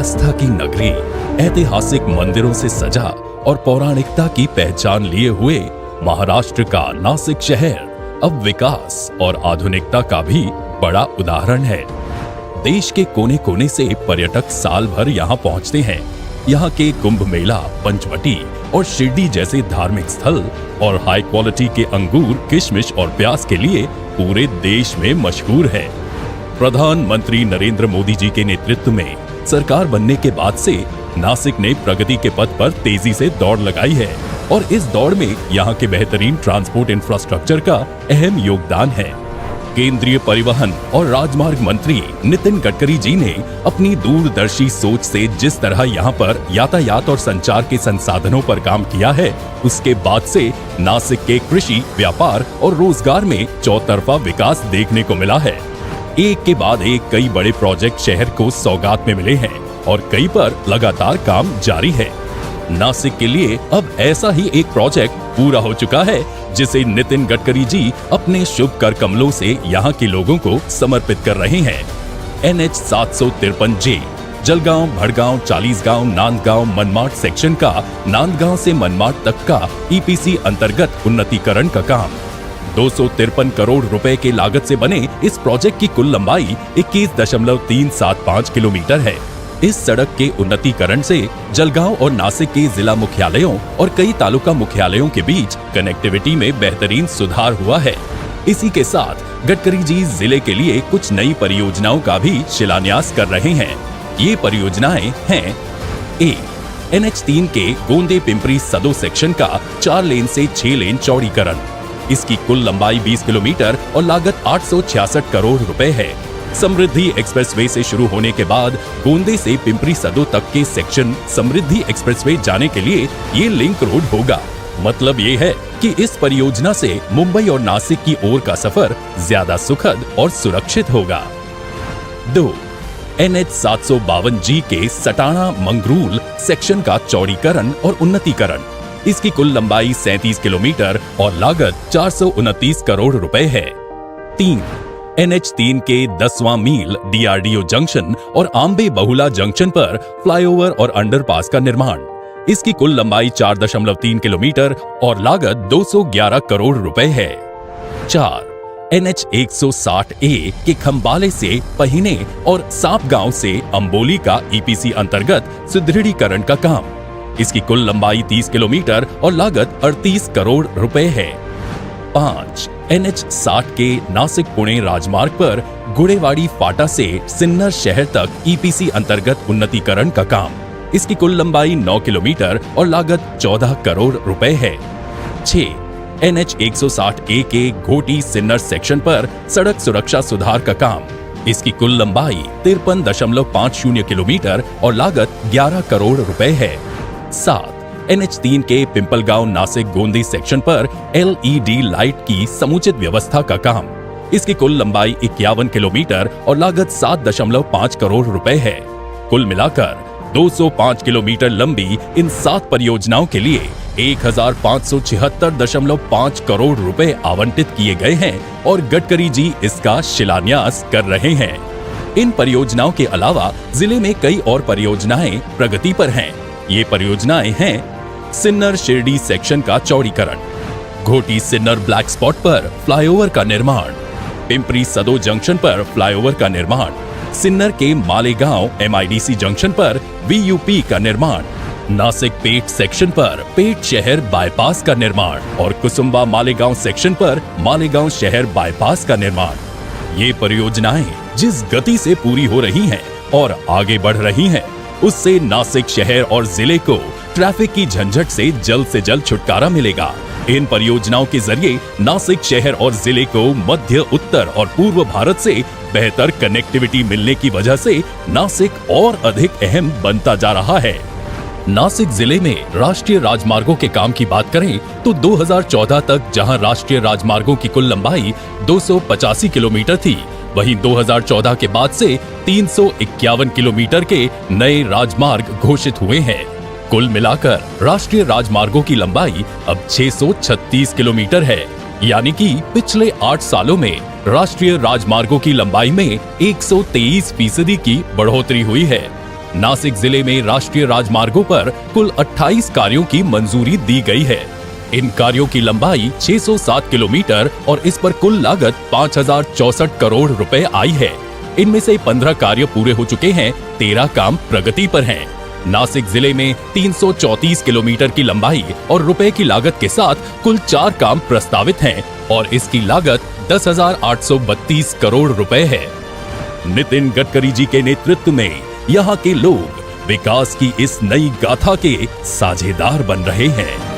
आस्था की नगरी, ऐतिहासिक मंदिरों से सजा और पौराणिकता की पहचान लिए हुए महाराष्ट्र का नासिक शहर अब विकास और आधुनिकता का भी बड़ा उदाहरण है। देश के कोने कोने से पर्यटक साल भर यहाँ पहुँचते हैं। यहाँ के कुंभ मेला, पंचवटी और शिरडी जैसे धार्मिक स्थल और हाई क्वालिटी के अंगूर, किशमिश और प्याज के लिए पूरे देश में मशहूर है। प्रधानमंत्री नरेंद्र मोदी जी के नेतृत्व में सरकार बनने के बाद से नासिक ने प्रगति के पथ पर तेजी से दौड़ लगाई है और इस दौड़ में यहाँ के बेहतरीन ट्रांसपोर्ट इंफ्रास्ट्रक्चर का अहम योगदान है। केंद्रीय परिवहन और राजमार्ग मंत्री नितिन गडकरी जी ने अपनी दूरदर्शी सोच से जिस तरह यहाँ पर यातायात और संचार के संसाधनों पर काम किया है, उसके बाद से नासिक के कृषि, व्यापार और रोजगार में चौतरफा विकास देखने को मिला है। एक के बाद एक कई बड़े प्रोजेक्ट शहर को सौगात में मिले हैं और कई पर लगातार काम जारी है। नासिक के लिए अब ऐसा ही एक प्रोजेक्ट पूरा हो चुका है जिसे नितिन गडकरी जी अपने शुभ कर कमलों से यहाँ के लोगों को समर्पित कर रहे हैं। NH 753J Jalgaon, Bhadgaon, Chalisgaon, Nandgaon, Manmad section का नांदगांव से मनमाड तक का EPC अंतर्गत उन्नतीकरण का काम 253 करोड़ रुपए के लागत से बने इस प्रोजेक्ट की कुल लंबाई 21.375 किलोमीटर है। इस सड़क के उन्नतीकरण से जलगांव और नासिक के जिला मुख्यालयों और कई तालुका मुख्यालयों के बीच कनेक्टिविटी में बेहतरीन सुधार हुआ है। इसी के साथ गडकरी जी जिले के लिए कुछ नई परियोजनाओं का भी शिलान्यास कर रहे हैं। ये परियोजनाएं हैं: NH 3 के गोंदे पिंपरी सदो सेक्शन का 4 लेन से 6 लेन चौड़ीकरण। इसकी कुल लंबाई 20 किलोमीटर और लागत 866 करोड़ रुपए है। समृद्धि एक्सप्रेसवे से शुरू होने के बाद गोंदे से पिंपरी सदो तक के सेक्शन समृद्धि एक्सप्रेसवे जाने के लिए ये लिंक रोड होगा। मतलब ये है कि इस परियोजना से मुंबई और नासिक की ओर का सफर ज्यादा सुखद और सुरक्षित होगा। 2. NH 752G के सटाणा मंगरूल सेक्शन का चौड़ीकरण और उन्नतीकरण। इसकी कुल लंबाई 37 किलोमीटर और लागत 429 करोड़ रुपए है। 3. NH 3 के 10वां मील DRDO जंक्शन और आंबे बहुला जंक्शन पर फ्लाईओवर और अंडरपास का निर्माण। इसकी कुल लंबाई 4.3 किलोमीटर और लागत 211 करोड़ रुपए है। 4. NH 160A के खंबाले से पहिने और सांपगांव से अंबोली का EPC अंतर्गत सुदृढ़ीकरण का काम। इसकी कुल लंबाई 30 किलोमीटर और लागत 38 करोड़ रुपए है। 5. NH 60 के नासिक पुणे राजमार्ग पर गुड़ेवाड़ी फाटा से सिन्नर शहर तक EPC अंतर्गत उन्नतीकरण का काम। इसकी कुल लंबाई 9 किलोमीटर और लागत 14 करोड़ रुपए है। 6. NH 160A के घोटी सिन्नर सेक्शन पर सड़क सुरक्षा सुधार का काम। इसकी कुल लंबाई 53.50 किलोमीटर और लागत 11 करोड़ रुपए है। 7. NH 3 के पिंपलगांव नासिक गोंदी सेक्शन पर LED लाइट की समुचित व्यवस्था का काम। इसकी कुल लंबाई 51 किलोमीटर और लागत 7.5 करोड़ रुपए है। कुल मिलाकर 205 किलोमीटर लंबी इन 7 परियोजनाओं के लिए 1576.5 करोड़ रुपए आवंटित किए गए हैं और गडकरी जी इसका शिलान्यास कर रहे हैं। इन परियोजनाओं के अलावा जिले में कई और परियोजनाएं प्रगति पर हैं। ये परियोजनाएं हैं: सिन्नर शिरडी सेक्शन का चौड़ीकरण, घोटी सिन्नर ब्लैक स्पॉट पर फ्लाईओवर का निर्माण, पिंपरी सदो जंक्शन पर फ्लाईओवर का निर्माण, सिन्नर के मालेगांव MIDC जंक्शन पर VUP का निर्माण, नासिक पेट सेक्शन पर पेट शहर बाईपास का निर्माण और कुसुम्बा मालेगांव सेक्शन पर मालेगांव शहर बाईपास का निर्माण। ये परियोजनाएं जिस गति से पूरी हो रही हैं और आगे बढ़ रही हैं, उससे नासिक शहर और जिले को ट्रैफिक की झंझट से जल्द छुटकारा मिलेगा। इन परियोजनाओं के जरिए नासिक शहर और जिले को मध्य, उत्तर और पूर्व भारत से बेहतर कनेक्टिविटी मिलने की वजह से नासिक और अधिक अहम बनता जा रहा है। नासिक जिले में राष्ट्रीय राजमार्गों के काम की बात करें तो 2014 तक जहां राष्ट्रीय राजमार्गों की कुल लंबाई 285 किलोमीटर थी, वहीं 2014 के बाद से 351 किलोमीटर के नए राजमार्ग घोषित हुए हैं। कुल मिलाकर राष्ट्रीय राजमार्गों की लंबाई अब 636 किलोमीटर है, यानी कि पिछले 8 सालों में राष्ट्रीय राजमार्गों की लंबाई में 123% की बढ़ोतरी हुई है। नासिक जिले में राष्ट्रीय राजमार्गों पर कुल 28 कार्यों की मंजूरी दी गई है। इन कार्यों की लंबाई 607 किलोमीटर और इस पर कुल लागत 5064 करोड़ रुपए आई है। इनमें से 15 कार्य पूरे हो चुके हैं, 13 काम प्रगति पर हैं। नासिक जिले में 334 किलोमीटर की लंबाई और रुपए की लागत के साथ कुल 4 काम प्रस्तावित हैं और इसकी लागत 10,832 करोड़ रुपए है। नितिन गडकरी जी के नेतृत्व में यहाँ के लोग विकास की इस नई गाथा के साझेदार बन रहे हैं।